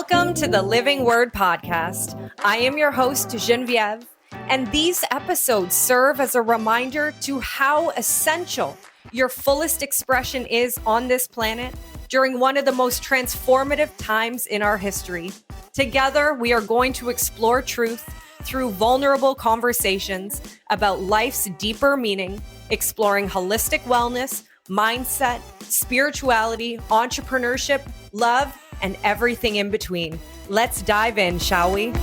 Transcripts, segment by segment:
Welcome to the Living Word Podcast. I am your host, Genevieve, and these episodes serve as a reminder to how essential your fullest expression is on this planet during one of the most transformative times in our history. Together, we are going to explore truth through vulnerable conversations about life's deeper meaning, exploring holistic wellness, mindset, spirituality, entrepreneurship, love, and everything in between. Let's dive in, shall we?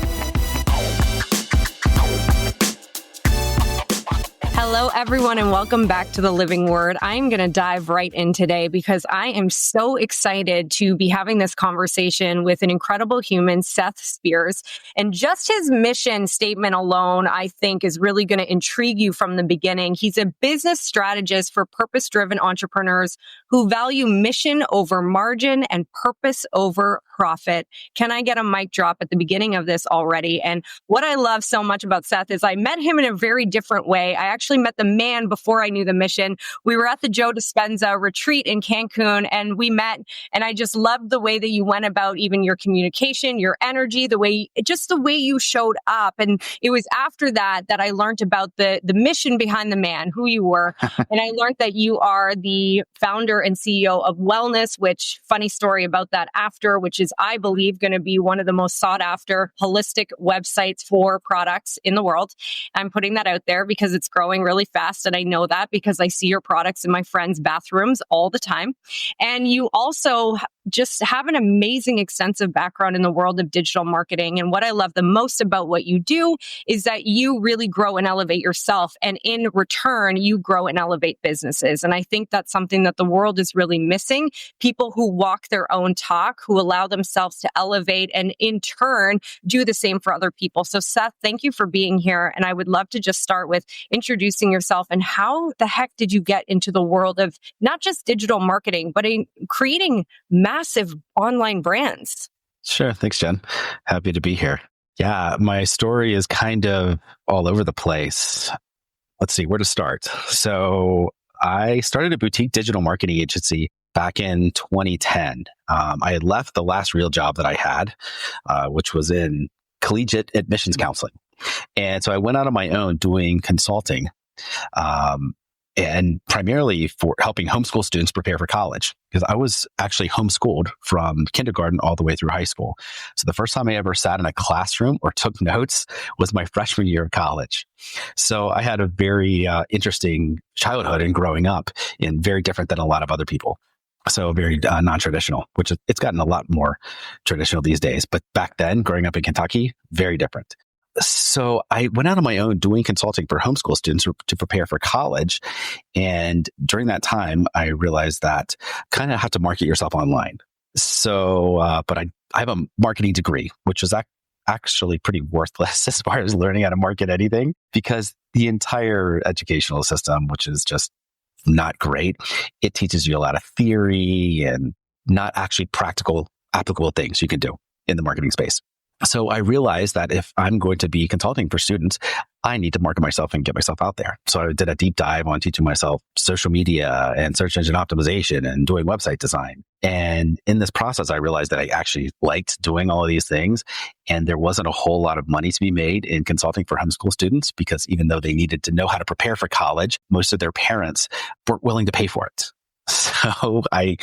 Hello, everyone, and welcome back to the Living Word. I'm going to dive right in today because I am so excited to be having this conversation with an incredible human, Seth Spears. And just his mission statement alone, I think, is really going to intrigue you from the beginning. He's a business strategist for purpose-driven entrepreneurs who value mission over margin and purpose over profit. Can I get a mic drop at the beginning of this already? And what I love so much about Seth is I met him in a very different way. I actually met the man before I knew the mission. We were at the Joe Dispenza retreat in Cancun and we met, and I just loved the way that you went about even your communication, your energy, the way you showed up. And it was after that I learned about the mission behind the man, who you were. And I learned that you are the founder and CEO of Wellness, which, funny story about that after, which is, I believe, going to be one of the most sought after holistic websites for products in the world. I'm putting that out there because it's growing really fast. And I know that because I see your products in my friends' bathrooms all the time. And you also just have an amazing, extensive background in the world of digital marketing. And what I love the most about what you do is that you really grow and elevate yourself. And in return, you grow and elevate businesses. And I think that's something that the world is really missing. People who walk their own talk, who allow themselves to elevate and in turn do the same for other people. So Seth, thank you for being here. And I would love to just start with introducing yourself and how the heck did you get into the world of not just digital marketing, but in creating massive online brands? Sure. Thanks, Jen. Happy to be here. Yeah, my story is kind of all over the place. Let's see where to start. So I started a boutique digital marketing agency back in 2010. I had left the last real job that I had, which was in collegiate admissions counseling. And so I went out on my own doing consulting, and primarily for helping homeschool students prepare for college, because I was actually homeschooled from kindergarten all the way through high school. So the first time I ever sat in a classroom or took notes was my freshman year of college. So I had a very interesting childhood and growing up, and very different than a lot of other people. So very non-traditional, which it's gotten a lot more traditional these days. But back then, growing up in Kentucky, very different. So I went out on my own doing consulting for homeschool students to prepare for college. And during that time, I realized that kind of have to market yourself online. So, but I have a marketing degree, which is actually pretty worthless as far as learning how to market anything, because the entire educational system, which is just not great, it teaches you a lot of theory and not actually practical, applicable things you can do in the marketing space. So I realized that if I'm going to be consulting for students, I need to market myself and get myself out there. So I did a deep dive on teaching myself social media and search engine optimization and doing website design. And in this process, I realized that I actually liked doing all of these things. And there wasn't a whole lot of money to be made in consulting for homeschool students, because even though they needed to know how to prepare for college, most of their parents weren't willing to pay for it. So I'm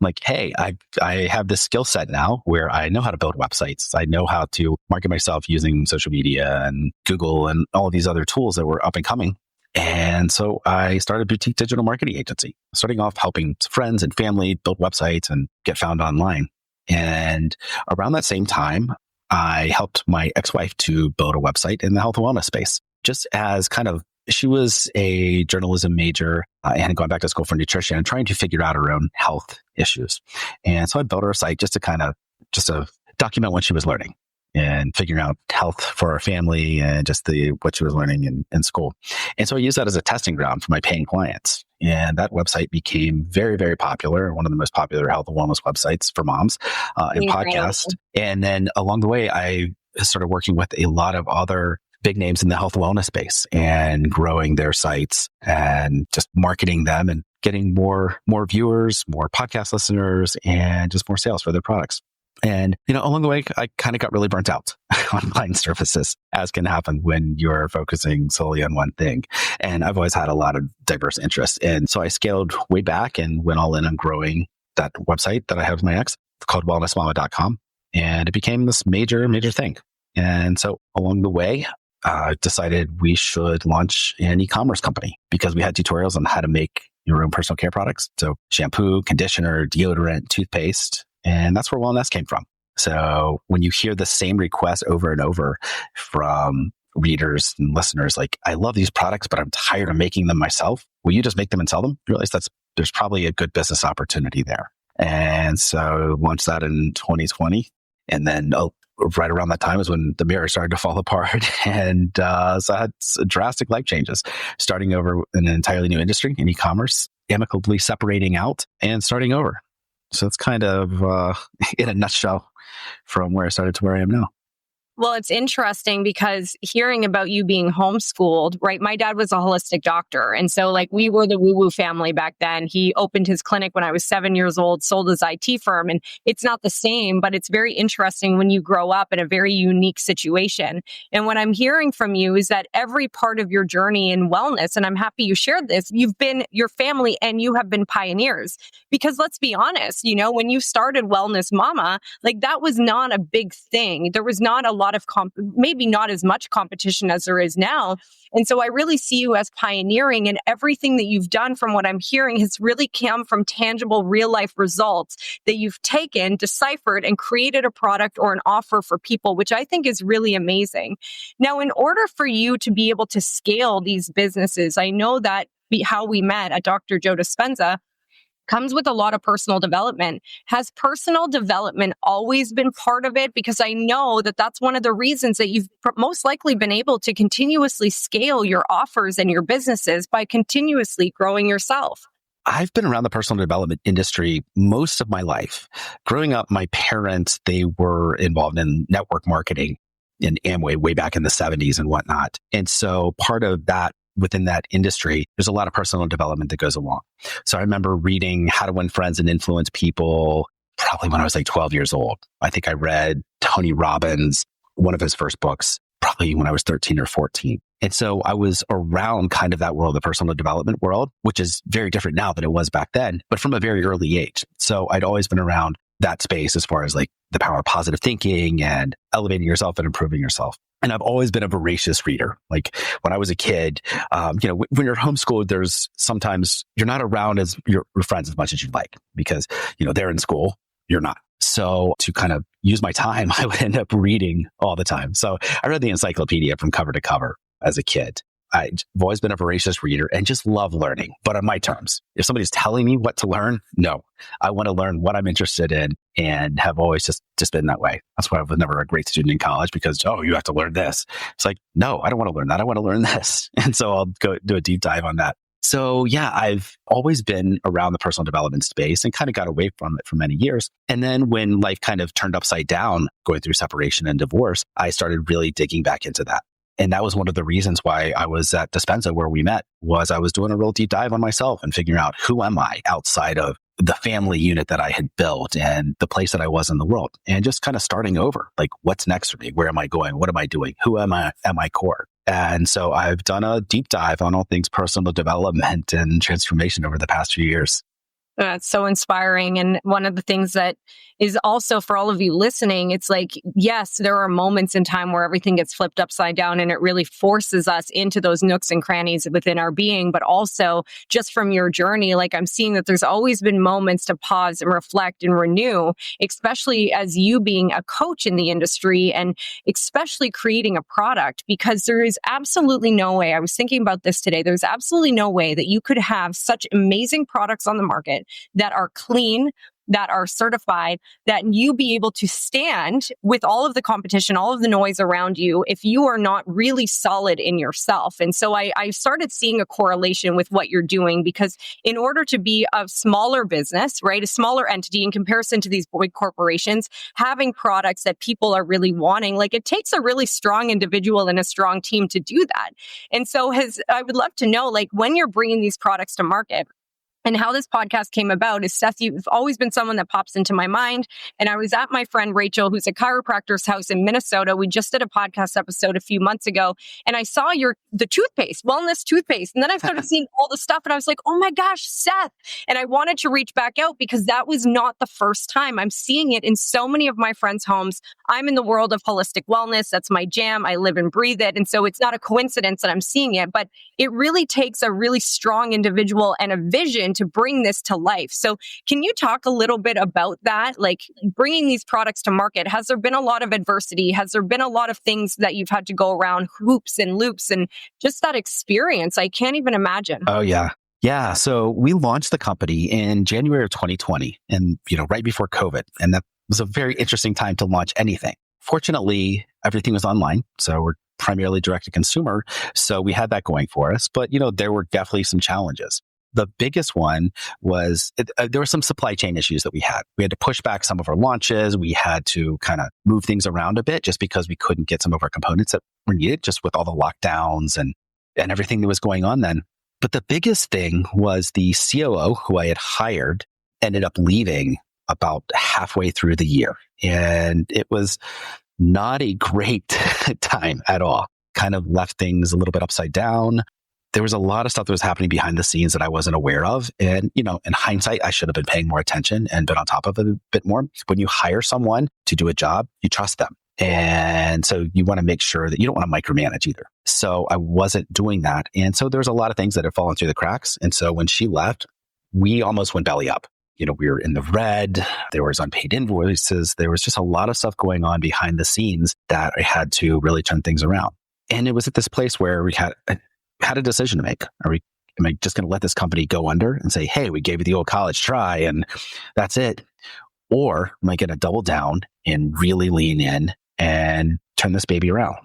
like, hey, I have this skill set now where I know how to build websites. I know how to market myself using social media and Google and all these other tools that were up and coming. And so I started a boutique digital marketing agency, starting off helping friends and family build websites and get found online. And around that same time, I helped my ex-wife to build a website in the health and wellness space, just as kind of she was a journalism major and had gone back to school for nutrition and trying to figure out her own health issues. And so I built her a site just to document what she was learning and figuring out health for our family and just what she was learning in school. And so I used that as a testing ground for my paying clients. And that website became very, very popular, one of the most popular health and wellness websites for moms and podcasts. And then along the way, I started working with a lot of other big names in the health and wellness space and growing their sites and just marketing them and getting more viewers, more podcast listeners, and just more sales for their products. And, along the way, I kind of got really burnt out on buying services, as can happen when you're focusing solely on one thing. And I've always had a lot of diverse interests. And so I scaled way back and went all in on growing that website that I have with my ex called wellnessmama.com. And it became this major, major thing. And so along the way, decided we should launch an e-commerce company because we had tutorials on how to make your own personal care products. So shampoo, conditioner, deodorant, toothpaste. And that's where wellness came from. So when you hear the same request over and over from readers and listeners, like, I love these products, but I'm tired of making them myself. Will you just make them and sell them? You realize there's probably a good business opportunity there. And so launched that in 2020. And then right around that time is when the mirror started to fall apart. And so I had drastic life changes, starting over in an entirely new industry in e-commerce, amicably separating out and starting over. So it's kind of in a nutshell from where I started to where I am now. Well, it's interesting because hearing about you being homeschooled, right? My dad was a holistic doctor. And so we were the woo-woo family back then. He opened his clinic when I was 7 years old, sold his IT firm. And it's not the same, but it's very interesting when you grow up in a very unique situation. And what I'm hearing from you is that every part of your journey in wellness, and I'm happy you shared this, you've been your family and you have been pioneers. Because let's be honest, when you started Wellness Mama, that was not a big thing. There was not a lot of maybe not as much competition as there is now. And so I really see you as pioneering, and everything that you've done from what I'm hearing has really come from tangible real life results that you've taken, deciphered, and created a product or an offer for people, which I think is really amazing. Now, in order for you to be able to scale these businesses, I know that how we met at Dr. Joe Dispenza comes with a lot of personal development. Has personal development always been part of it? Because I know that that's one of the reasons that you've most likely been able to continuously scale your offers and your businesses by continuously growing yourself. I've been around the personal development industry most of my life. Growing up, my parents, they were involved in network marketing in Amway way back in the 70s and whatnot. And so part of that within that industry, there's a lot of personal development that goes along. So I remember reading How to Win Friends and Influence People probably when I was 12 years old. I think I read Tony Robbins, one of his first books, probably when I was 13 or 14. And so I was around kind of that world, the personal development world, which is very different now than it was back then, but from a very early age. So I'd always been around that space as far as the power of positive thinking and elevating yourself and improving yourself. And I've always been a voracious reader. When I was a kid, when you're homeschooled, there's sometimes you're not around as your friends as much as you'd like because, they're in school, you're not. So to kind of use my time, I would end up reading all the time. So I read the encyclopedia from cover to cover as a kid. I've always been a voracious reader and just love learning, but on my terms. If somebody's telling me what to learn, no, I want to learn what I'm interested in and have always just been that way. That's why I was never a great student in college because, you have to learn this. It's no, I don't want to learn that. I want to learn this. And so I'll go do a deep dive on that. So yeah, I've always been around the personal development space and kind of got away from it for many years. And then when life kind of turned upside down, going through separation and divorce, I started really digging back into that. And that was one of the reasons why I was at Dispenza where we met, was I was doing a real deep dive on myself and figuring out who am I outside of the family unit that I had built and the place that I was in the world, and just kind of starting over. What's next for me? Where am I going? What am I doing? Who am I at my core? And so I've done a deep dive on all things personal development and transformation over the past few years. That's so inspiring. And one of the things that is also for all of you listening, it's yes, there are moments in time where everything gets flipped upside down and it really forces us into those nooks and crannies within our being. But also just from your journey, I'm seeing that there's always been moments to pause and reflect and renew, especially as you being a coach in the industry and especially creating a product, because there is absolutely no way, I was thinking about this today, there's absolutely no way that you could have such amazing products on the market that are clean, that are certified, that you be able to stand with all of the competition, all of the noise around you, if you are not really solid in yourself. And so I started seeing a correlation with what you're doing, because in order to be a smaller business, right, a smaller entity in comparison to these big corporations, having products that people are really wanting, it takes a really strong individual and a strong team to do that. And so I would love to know, when you're bringing these products to market, And how this podcast came about is, Seth, you've always been someone that pops into my mind. And I was at my friend Rachel, who's a chiropractor's house in Minnesota. We just did a podcast episode a few months ago, and I saw the toothpaste, wellness toothpaste. And then I started seeing all the stuff, and I was like, oh my gosh, Seth. And I wanted to reach back out because that was not the first time. I'm seeing it in so many of my friends' homes. I'm in the world of holistic wellness. That's my jam. I live and breathe it. And so it's not a coincidence that I'm seeing it, but it really takes a really strong individual and a vision to bring this to life. So can you talk a little bit about that? Like bringing these products to market, has there been a lot of adversity? Has there been a lot of things that you've had to go around hoops and loops and just that experience? I can't even imagine. Oh, yeah. Yeah. So we launched the company in January of 2020 and, right before COVID. And that was a very interesting time to launch anything. Fortunately, everything was online. So we're primarily direct to consumer. So we had that going for us. But, there were definitely some challenges. The biggest one was there were some supply chain issues that we had. We had to push back some of our launches. We had to kind of move things around a bit just because we couldn't get some of our components that were needed just with all the lockdowns and everything that was going on then. But the biggest thing was the COO who I had hired ended up leaving about halfway through the year. And it was not a great time at all. Kind of left things a little bit upside down. There was a lot of stuff that was happening behind the scenes that I wasn't aware of. And, in hindsight, I should have been paying more attention and been on top of it a bit more. When you hire someone to do a job, you trust them. And so you want to make sure that you don't want to micromanage either. So I wasn't doing that. And so there's a lot of things that had fallen through the cracks. And so when she left, we almost went belly up. We were in the red. There was unpaid invoices. There was just a lot of stuff going on behind the scenes that I had to really turn things around. And it was at this place where we had a decision to make. Am I just going to let this company go under and say, hey, we gave you the old college try and that's it? Or am I going to double down and really lean in and turn this baby around?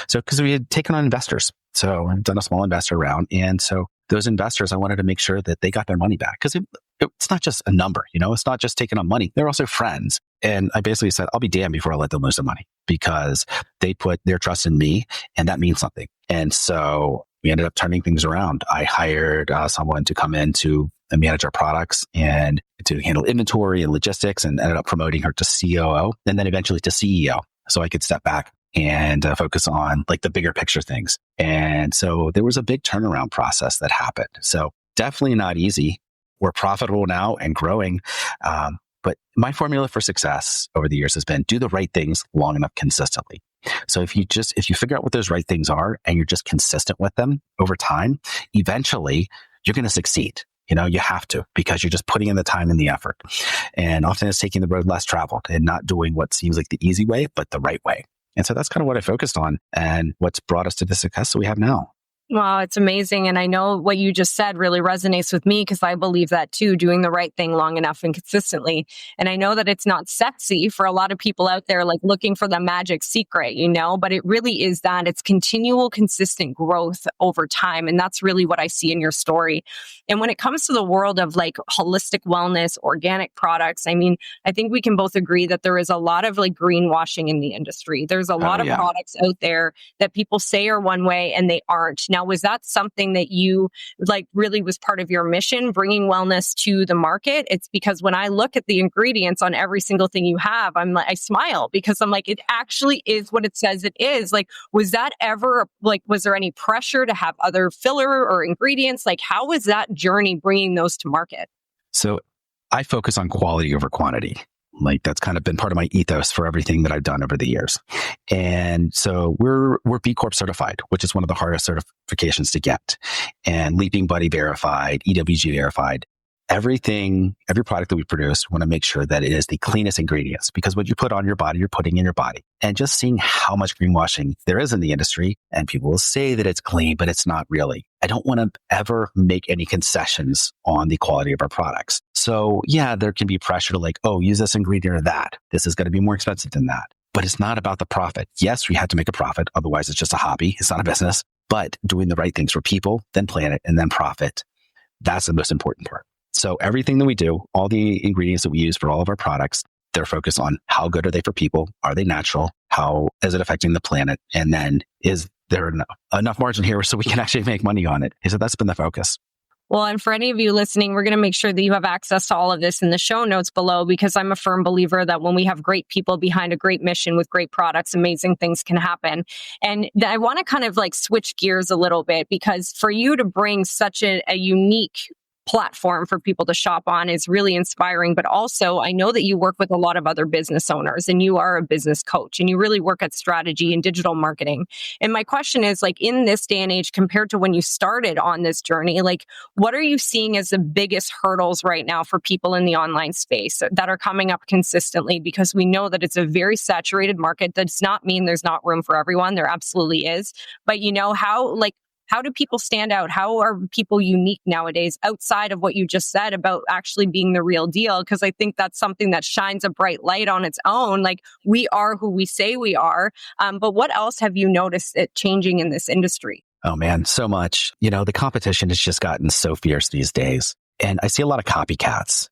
So, because we had taken on investors. So I've done a small investor round. And so those investors, I wanted to make sure that they got their money back because it's not just a number, it's not just taking on money. They're also friends. And I basically said, I'll be damned before I let them lose their money because they put their trust in me and that means something. And so we ended up turning things around. I hired someone to come in to manage our products and to handle inventory and logistics and ended up promoting her to COO and then eventually to CEO. So I could step back and focus on like the bigger picture things. And so there was a big turnaround process that happened. So definitely not easy. We're profitable now and growing. But my formula for success over the years has been do the right things long enough consistently. So if you figure out what those right things are and you're just consistent with them over time, eventually you're going to succeed. You have to because you're just putting in the time and the effort. And often it's taking the road less traveled and not doing what seems like the easy way, but the right way. And so that's kind of what I focused on and what's brought us to the success that we have now. Wow, it's amazing. And I know what you just said really resonates with me because I believe that too, doing the right thing long enough and consistently. And I know that it's not sexy for a lot of people out there, like looking for the magic secret, but it really is that it's continual, consistent growth over time. And that's really what I see in your story. And when it comes to the world of like holistic wellness, organic products, I think we can both agree that there is a lot of like greenwashing in the industry. There's a lot of products out there that people say are one way and they aren't. Now, was that something that you like really was part of your mission, bringing wellness to the market? It's because when I look at the ingredients on every single thing you have, I smile because I'm like, it actually is what it says it is. Like, was that ever was there any pressure to have other filler or ingredients? Like, how was that journey bringing those to market? So I focus on quality over quantity. Like that's kind of been part of my ethos for everything that I've done over the years. And so we're B Corp certified, which is one of the hardest certifications to get. And Leaping Buddy verified, EWG verified. Every product that we produce, want to make sure that it is the cleanest ingredients because what you put on your body, you're putting in your body. And just seeing how much greenwashing there is in the industry, and people will say that it's clean, but it's not really. I don't want to ever make any concessions on the quality of our products. So yeah, there can be pressure to like, oh, use this ingredient or that. This is going to be more expensive than that. But it's not about the profit. Yes, we had to make a profit. Otherwise, it's just a hobby. It's not a business. But doing the right things for people, then planet, and then profit, that's the most important part. So everything that we do, all the ingredients that we use for all of our products, they're focused on how good are they for people? Are they natural? How is it affecting the planet? And then is there enough margin here so we can actually make money on it? So that's been the focus. Well, and for any of you listening, we're going to make sure that you have access to all of this in the show notes below, because I'm a firm believer that when we have great people behind a great mission with great products, amazing things can happen. And I want to kind of like switch gears a little bit, because for you to bring such a unique platform for people to shop on is really inspiring. But also, I know that you work with a lot of other business owners and you are a business coach and you really work at strategy and digital marketing. And my question is, like, in this day and age, compared to when you started on this journey, like, what are you seeing as the biggest hurdles right now for people in the online space that are coming up consistently? Because we know that it's a very saturated market. That does not mean there's not room for everyone. There absolutely is. But how do people stand out? How are people unique nowadays outside of what you just said about actually being the real deal? Because I think that's something that shines a bright light on its own. Like, we are who we say we are. But what else have you noticed it changing in this industry? Oh man, so much. The competition has just gotten so fierce these days. And I see a lot of copycats.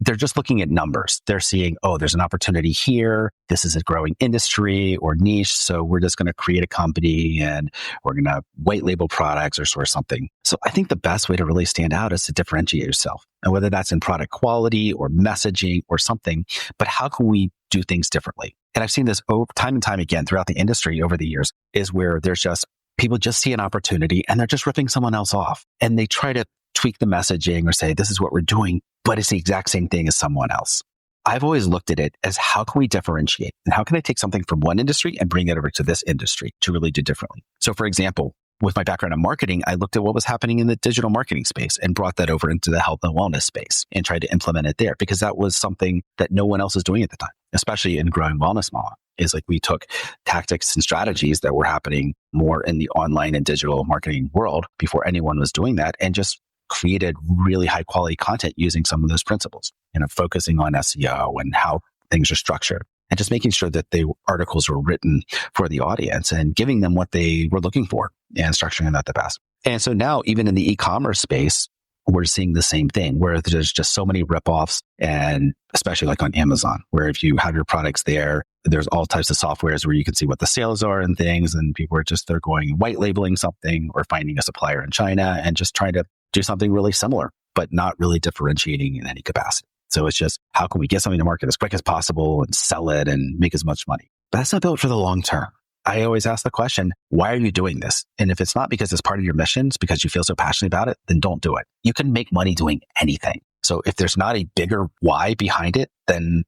They're just looking at numbers. They're seeing, oh, there's an opportunity here. This is a growing industry or niche. So we're just going to create a company and we're going to white label products or something. So I think the best way to really stand out is to differentiate yourself. And whether that's in product quality or messaging or something, but how can we do things differently? And I've seen this time and time again throughout the industry over the years, is where there's just people just see an opportunity and they're just ripping someone else off. And they try to tweak the messaging or say, this is what we're doing, but it's the exact same thing as someone else. I've always looked at it as, how can we differentiate? And how can I take something from one industry and bring it over to this industry to really do differently? So for example, with my background in marketing, I looked at what was happening in the digital marketing space and brought that over into the health and wellness space and tried to implement it there, because that was something that no one else was doing at the time, especially in growing wellness model. Is like, we took tactics and strategies that were happening more in the online and digital marketing world before anyone was doing that, and just created really high quality content using some of those principles, focusing on SEO and how things are structured, and just making sure that the articles were written for the audience and giving them what they were looking for and structuring that the best. And so now, even in the e-commerce space, we're seeing the same thing, where there's just so many ripoffs, and especially like on Amazon, where if you have your products there, there's all types of softwares where you can see what the sales are and things, and people are they're going white labeling something or finding a supplier in China and just trying to do something really similar, but not really differentiating in any capacity. So it's just, how can we get something to market as quick as possible and sell it and make as much money? But that's not built for the long term. I always ask the question, why are you doing this? And if it's not because it's part of your mission, it's because you feel so passionate about it, then don't do it. You can make money doing anything. So if there's not a bigger why behind it, then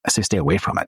I say stay away from it.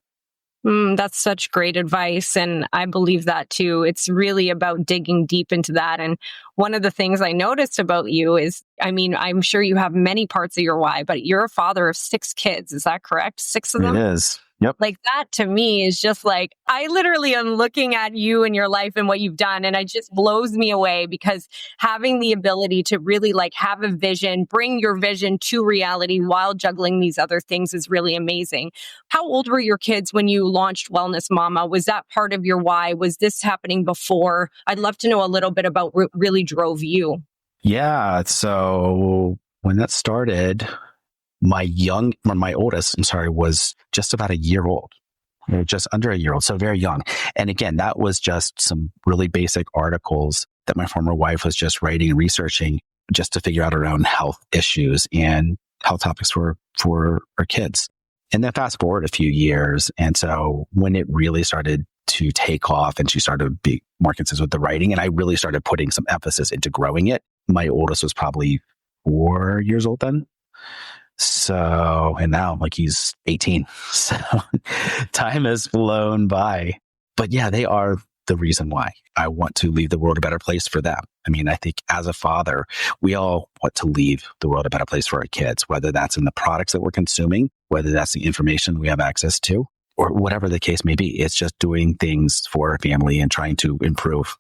That's such great advice. And I believe that too. It's really about digging deep into that. And one of the things I noticed about you is, I'm sure you have many parts of your why, but you're a father of 6 kids. Is that correct? 6 of them? It is. Yep. Like, that to me is just like, I literally am looking at you and your life and what you've done, and it just blows me away, because having the ability to really have a vision, bring your vision to reality while juggling these other things is really amazing. How old were your kids when you launched Wellness Mama? Was that part of your why? Was this happening before? I'd love to know a little bit about what really drove you. Yeah. So when that started, my oldest, was just about a year old, just under a year old. So very young. And again, that was just some really basic articles that my former wife was just writing and researching just to figure out around health issues and health topics for our kids. And then fast forward a few years. And so when it really started to take off and she started to be more consistent with the writing, and I really started putting some emphasis into growing it, my oldest was probably 4 years old then. So, and now he's 18. So time has flown by. But yeah, they are the reason why I want to leave the world a better place for them. I think as a father, we all want to leave the world a better place for our kids, whether that's in the products that we're consuming, whether that's the information we have access to, or whatever the case may be. It's just doing things for our family and trying to improve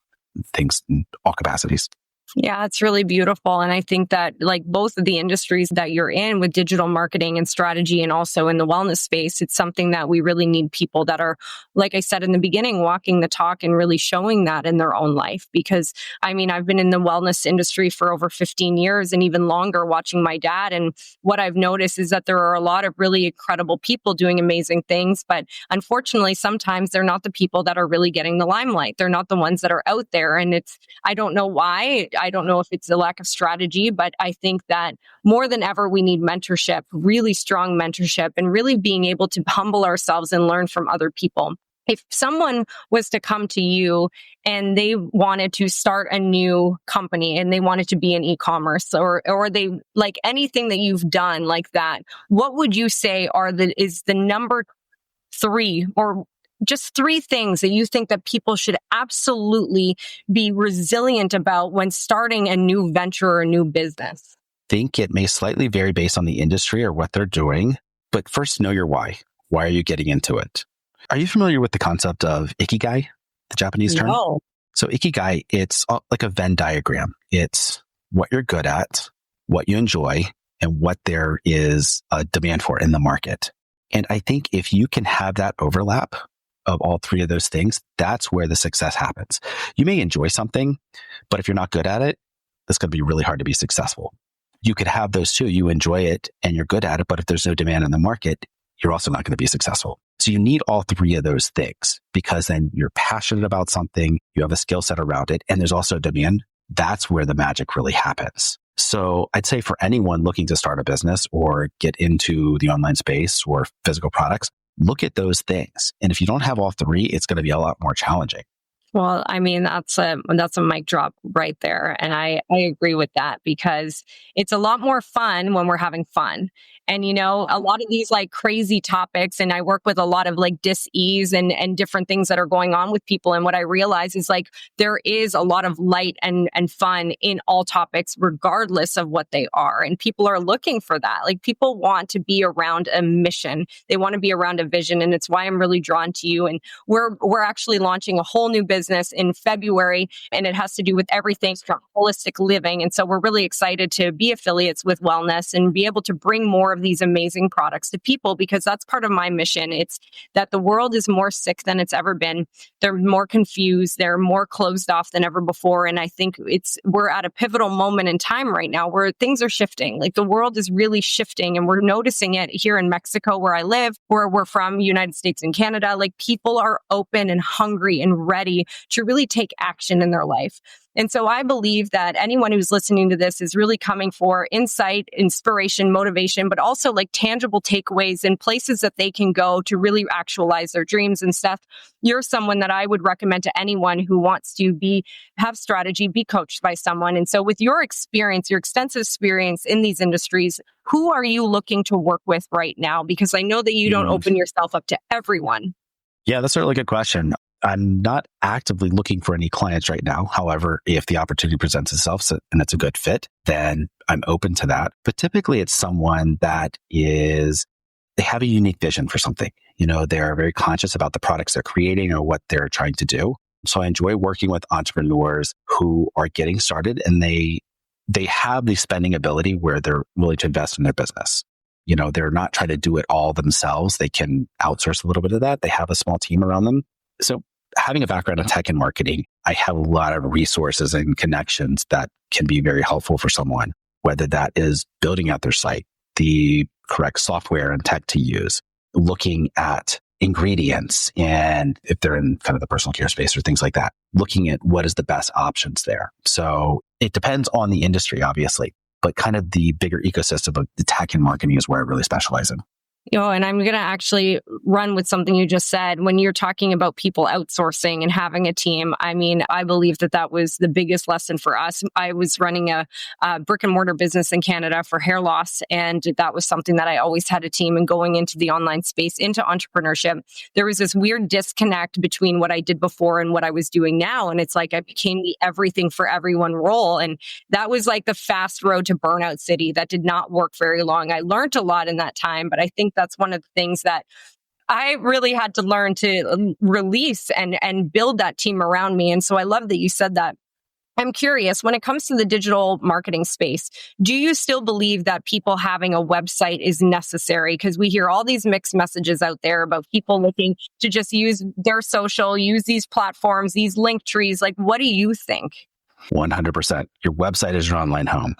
things in all capacities. Yeah, it's really beautiful. And I think that both of the industries that you're in with digital marketing and strategy, and also in the wellness space, it's something that we really need people that are, like I said in the beginning, walking the talk and really showing that in their own life. Because I've been in the wellness industry for over 15 years and even longer, watching my dad. And what I've noticed is that there are a lot of really incredible people doing amazing things. But unfortunately, sometimes they're not the people that are really getting the limelight. They're not the ones that are out there. And I don't know why. I don't know if it's a lack of strategy, but I think that more than ever, we need mentorship, really strong mentorship, and really being able to humble ourselves and learn from other people. If someone was to come to you and they wanted to start a new company and they wanted to be in e-commerce or they like anything that you've done like that, what would you say is the number 3 or just 3 things that you think that people should absolutely be resilient about when starting a new venture or a new business? I think it may slightly vary based on the industry or what they're doing, but first know your why. Why are you getting into it? Are you familiar with the concept of ikigai, the Japanese term? No. So ikigai, it's like a Venn diagram. It's what you're good at, what you enjoy, and what there is a demand for in the market. And I think if you can have that overlap of all 3 of those things, that's where the success happens. You may enjoy something, but if you're not good at it, it's going to be really hard to be successful. You could have those 2. You enjoy it and you're good at it, but if there's no demand in the market, you're also not going to be successful. So you need all 3 of those things because then you're passionate about something, you have a skill set around it, and there's also demand. That's where the magic really happens. So I'd say for anyone looking to start a business or get into the online space or physical products, look at those things. And if you don't have all 3, it's going to be a lot more challenging. Well, I mean, that's a mic drop right there. And I agree with that because it's a lot more fun when we're having fun. And, you know, a lot of these like crazy topics, and I work with a lot of like dis-ease and different things that are going on with people. And what I realize is like, there is a lot of light and fun in all topics, regardless of what they are. And people are looking for that. Like people want to be around a mission. They want to be around a vision. And it's why I'm really drawn to you. And we're actually launching a whole new business in February, and it has to do with everything from holistic living. And so we're really excited to be affiliates with wellness and be able to bring more of these amazing products to people because that's part of my mission. It's that the world is more sick than it's ever been. They're more confused. They're more closed off than ever before. And I think we're at a pivotal moment in time right now where things are shifting. Like the world is really shifting and we're noticing it here in Mexico where I live, where we're from, United States and Canada. Like people are open and hungry and ready to really take action in their life. And so I believe that anyone who's listening to this is really coming for insight, inspiration, motivation, but also like tangible takeaways and places that they can go to really actualize their dreams. And Seth, you're someone that I would recommend to anyone who wants to have strategy, be coached by someone. And so with your experience, your extensive experience in these industries, who are you looking to work with right now? Because I know that you don't open yourself up to everyone. Yeah, that's a really good question. I'm not actively looking for any clients right now. However, if the opportunity presents itself and it's a good fit, then I'm open to that. But typically it's someone that they have a unique vision for something. You know, they're very conscious about the products they're creating or what they're trying to do. So I enjoy working with entrepreneurs who are getting started and they have the spending ability where they're willing to invest in their business. You know, they're not trying to do it all themselves. They can outsource a little bit of that. They have a small team around them. So having a background in tech and marketing, I have a lot of resources and connections that can be very helpful for someone, whether that is building out their site, the correct software and tech to use, looking at ingredients, and if they're in kind of the personal care space or things like that, looking at what is the best options there. So it depends on the industry, obviously, but kind of the bigger ecosystem of the tech and marketing is where I really specialize in. And I'm going to actually run with something you just said. When you're talking about people outsourcing and having a team, I mean, I believe that was the biggest lesson for us. I was running a brick and mortar business in Canada for hair loss, and that was something that I always had a team. And going into the online space, into entrepreneurship, there was this weird disconnect between what I did before and what I was doing now. And it's like I became the everything for everyone role. And that was like the fast road to burnout city. That did not work very long. I learned a lot in that time, but I think that's one of the things that I really had to learn to release and build that team around me. And so I love that you said that. I'm curious, when it comes to the digital marketing space, do you still believe that people having a website is necessary? Because we hear all these mixed messages out there about people looking to just use their social, use these platforms, these link trees. Like, what do you think? 100%. Your website is your online home.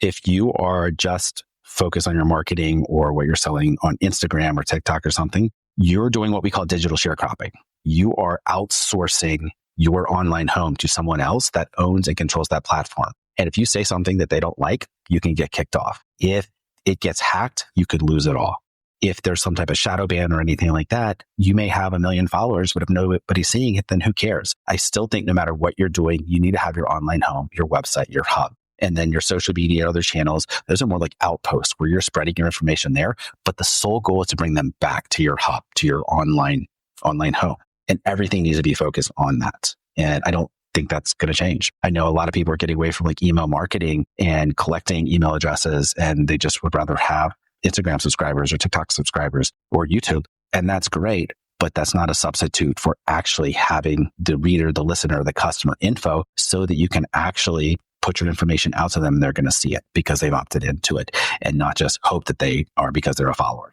If you are just focused on your marketing or what you're selling on Instagram or TikTok or something, you're doing what we call digital sharecropping. You are outsourcing your online home to someone else that owns and controls that platform. And if you say something that they don't like, you can get kicked off. If it gets hacked, you could lose it all. If there's some type of shadow ban or anything like that, you may have 1 million followers, but if nobody's seeing it, then who cares? I still think no matter what you're doing, you need to have your online home, your website, your hub, and then your social media, other channels. Those are more like outposts where you're spreading your information there. But the sole goal is to bring them back to your hub, to your online home. And everything needs to be focused on that. And I don't think that's going to change. I know a lot of people are getting away from like email marketing and collecting email addresses, and they just would rather have Instagram subscribers or TikTok subscribers or YouTube. And that's great, but that's not a substitute for actually having the reader, the listener, the customer info so that you can actually put your information out to them and they're going to see it because they've opted into it and not just hope that they are because they're a follower.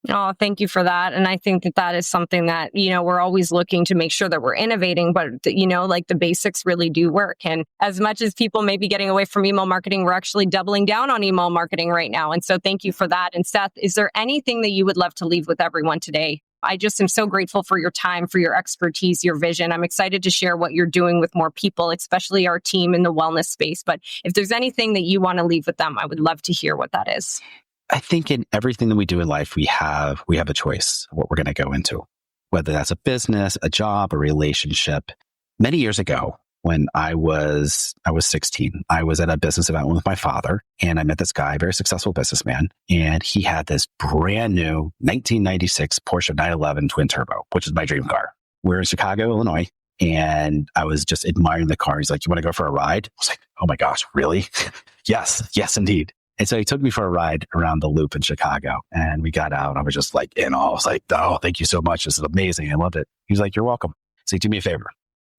Oh, thank you for that. And I think that that is something that, we're always looking to make sure that we're innovating, but, like the basics really do work. And as much as people may be getting away from email marketing, we're actually doubling down on email marketing right now. And so thank you for that. And Seth, is there anything that you would love to leave with everyone today? I just am so grateful for your time, for your expertise, your vision. I'm excited to share what you're doing with more people, especially our team in the wellness space. But if there's anything that you want to leave with them, I would love to hear what that is. I think in everything that we do in life, we have a choice of what we're going to go into, whether that's a business, a job, a relationship. Many years ago, when I was 16, I was at a business event with my father, and I met this guy, very successful businessman, and he had this brand new 1996 Porsche 911 twin turbo, which is my dream car. We're in Chicago, Illinois, and I was just admiring the car. He's like, "You want to go for a ride?" I was like, "Oh my gosh, really?" Yes, indeed. And so he took me for a ride around the loop in Chicago, and we got out. I was just like in awe. I was like, "Oh, thank you so much. This is amazing. I loved it." He's like, "You're welcome." So do me a favor.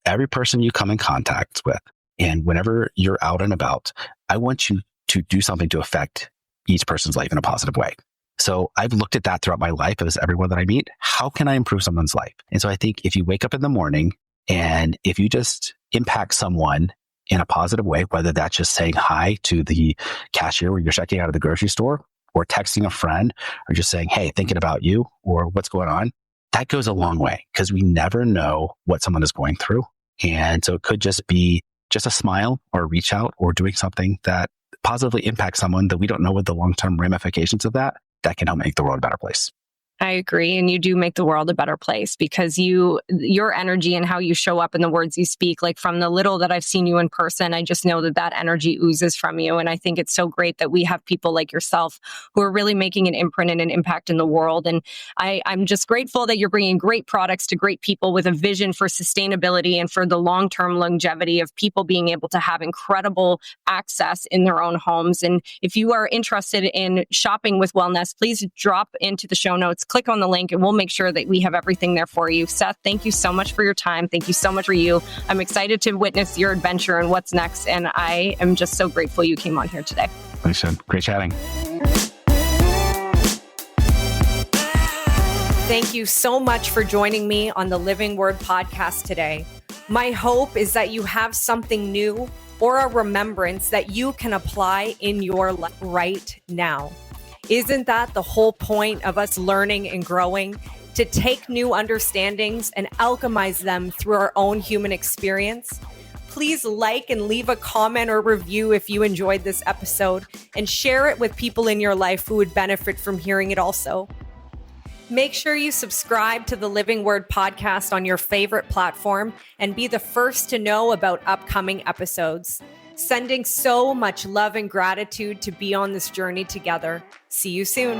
Every person you come in contact with, and whenever you're out and about, I want you to do something to affect each person's life in a positive way. So I've looked at that throughout my life as everyone that I meet. How can I improve someone's life? And so I think if you wake up in the morning and if you just impact someone in a positive way, whether that's just saying hi to the cashier when you're checking out of the grocery store, or texting a friend, or just saying, "Hey, thinking about you," or "What's going on?" That goes a long way because we never know what someone is going through. And so it could just be just a smile or a reach out or doing something that positively impacts someone that we don't know what the long-term ramifications of that can help make the world a better place. I agree. And you do make the world a better place because your energy and how you show up and the words you speak, like from the little that I've seen you in person, I just know that energy oozes from you. And I think it's so great that we have people like yourself who are really making an imprint and an impact in the world. And I'm just grateful that you're bringing great products to great people with a vision for sustainability and for the long-term longevity of people being able to have incredible access in their own homes. And if you are interested in shopping with wellness, please drop into the show notes. Click on the link and we'll make sure that we have everything there for you. Seth, thank you so much for your time. Thank you so much for you. I'm excited to witness your adventure and what's next. And I am just so grateful you came on here today. Thanks, Jen. Great chatting. Thank you so much for joining me on the Living Word podcast today. My hope is that you have something new or a remembrance that you can apply in your life right now. Isn't that the whole point of us learning and growing? To take new understandings and alchemize them through our own human experience? Please like and leave a comment or review if you enjoyed this episode, and share it with people in your life who would benefit from hearing it also. Make sure you subscribe to the Living Word podcast on your favorite platform and be the first to know about upcoming episodes. Sending so much love and gratitude to be on this journey together. See you soon.